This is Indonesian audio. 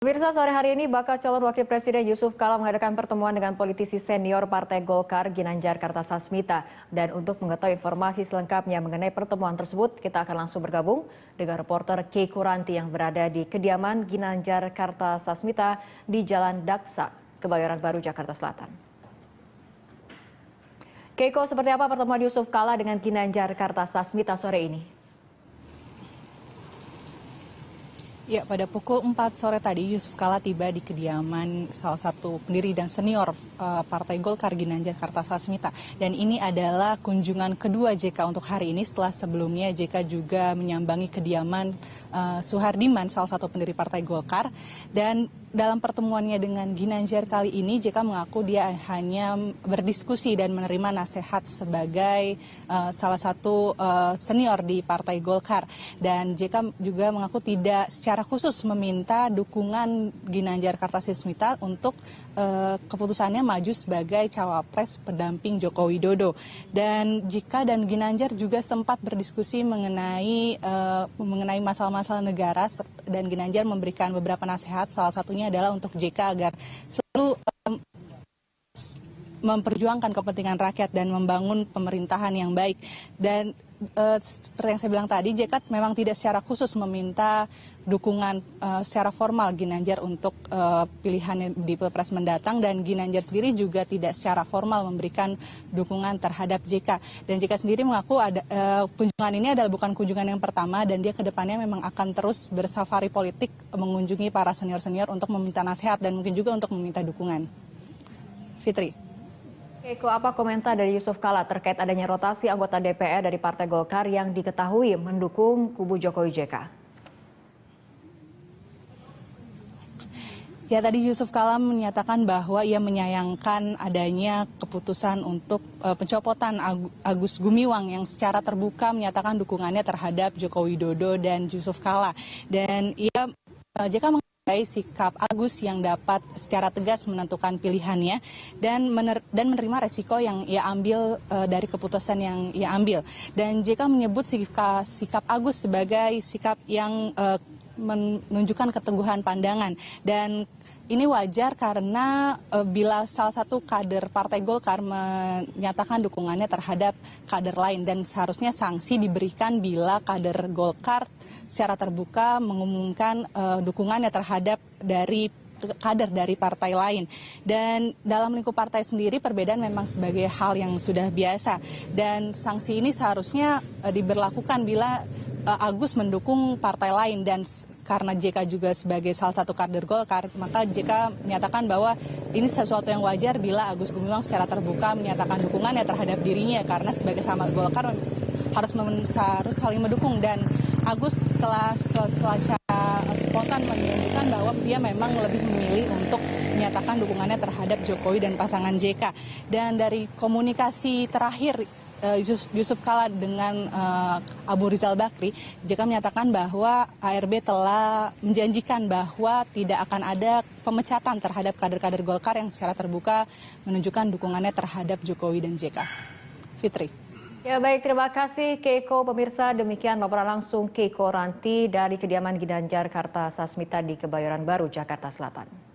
Pemirsa, sore hari ini bakal calon wakil presiden Yusuf Kala mengadakan pertemuan dengan politisi senior Partai Golkar Ginanjar Kartasasmita. Dan untuk mengetahui informasi selengkapnya mengenai pertemuan tersebut, kita akan langsung bergabung dengan reporter Keiko Ranti yang berada di kediaman Ginanjar Kartasasmita di Jalan Daksa, Kebayoran Baru, Jakarta Selatan. Keiko, seperti apa pertemuan Yusuf Kala dengan Ginanjar Kartasasmita sore ini? Ya, pada pukul 4 sore tadi Yusuf Kala tiba di kediaman salah satu pendiri dan senior Partai Golkar Ginanjar Kartasasmita. Dan ini adalah kunjungan kedua JK untuk hari ini setelah sebelumnya JK juga menyambangi kediaman Suhardiman, salah satu pendiri Partai Golkar. Dan dalam pertemuannya dengan Ginanjar kali ini, JK mengaku dia hanya berdiskusi dan menerima nasihat sebagai salah satu senior di Partai Golkar. Dan JK juga mengaku tidak secara khusus meminta dukungan Ginanjar Kartasasmita untuk keputusannya maju sebagai cawapres pendamping Joko Widodo. Dan JK dan Ginanjar juga sempat berdiskusi mengenai masalah-masalah negara, dan Ginanjar memberikan beberapa nasihat, salah satunya adalah untuk JK agar selalu memperjuangkan kepentingan rakyat dan membangun pemerintahan yang baik. Dan seperti yang saya bilang tadi, JK memang tidak secara khusus meminta dukungan secara formal Ginanjar untuk pilihan di Pilpres mendatang, dan Ginanjar sendiri juga tidak secara formal memberikan dukungan terhadap JK. Dan JK sendiri mengaku kunjungan ini adalah bukan kunjungan yang pertama, dan dia kedepannya memang akan terus bersafari politik mengunjungi para senior-senior untuk meminta nasihat dan mungkin juga untuk meminta dukungan. Fitri. Keiko, apa komentar dari Yusuf Kala terkait adanya rotasi anggota DPR dari Partai Golkar yang diketahui mendukung kubu Jokowi JK? Ya, tadi Yusuf Kala menyatakan bahwa ia menyayangkan adanya keputusan untuk pencopotan Agus Gumiwang yang secara terbuka menyatakan dukungannya terhadap Joko Widodo dan Yusuf Kala. Dan JK menghargai sikap Agus yang dapat secara tegas menentukan pilihannya dan menerima resiko yang ia ambil dari keputusan yang ia ambil. Dan JK menyebut sikap Agus sebagai sikap yang menunjukkan keteguhan pandangan, dan ini wajar karena bila salah satu kader Partai Golkar menyatakan dukungannya terhadap kader lain, dan seharusnya sanksi diberikan bila kader Golkar secara terbuka mengumumkan dukungannya terhadap kader dari partai lain. Dan dalam lingkup partai sendiri perbedaan memang sebagai hal yang sudah biasa, dan sanksi ini seharusnya diberlakukan bila Agus mendukung partai lain. Dan karena JK juga sebagai salah satu kader Golkar, maka JK menyatakan bahwa ini sesuatu yang wajar bila Agus Gumiwang secara terbuka menyatakan dukungannya terhadap dirinya, karena sebagai sama Golkar harus saling mendukung. Dan Agus setelah spontan menunjukkan bahwa dia memang lebih memilih untuk menyatakan dukungannya terhadap Jokowi dan pasangan JK. Dan dari komunikasi terakhir Yusuf Kala dengan Abu Rizal Bakri, JK menyatakan bahwa ARB telah menjanjikan bahwa tidak akan ada pemecatan terhadap kader-kader Golkar yang secara terbuka menunjukkan dukungannya terhadap Jokowi dan JK. Fitri. Ya, baik, terima kasih Keiko. Pemirsa, demikian laporan langsung Keiko Ranti dari kediaman Ginanjar Kartasasmita di Kebayoran Baru, Jakarta Selatan.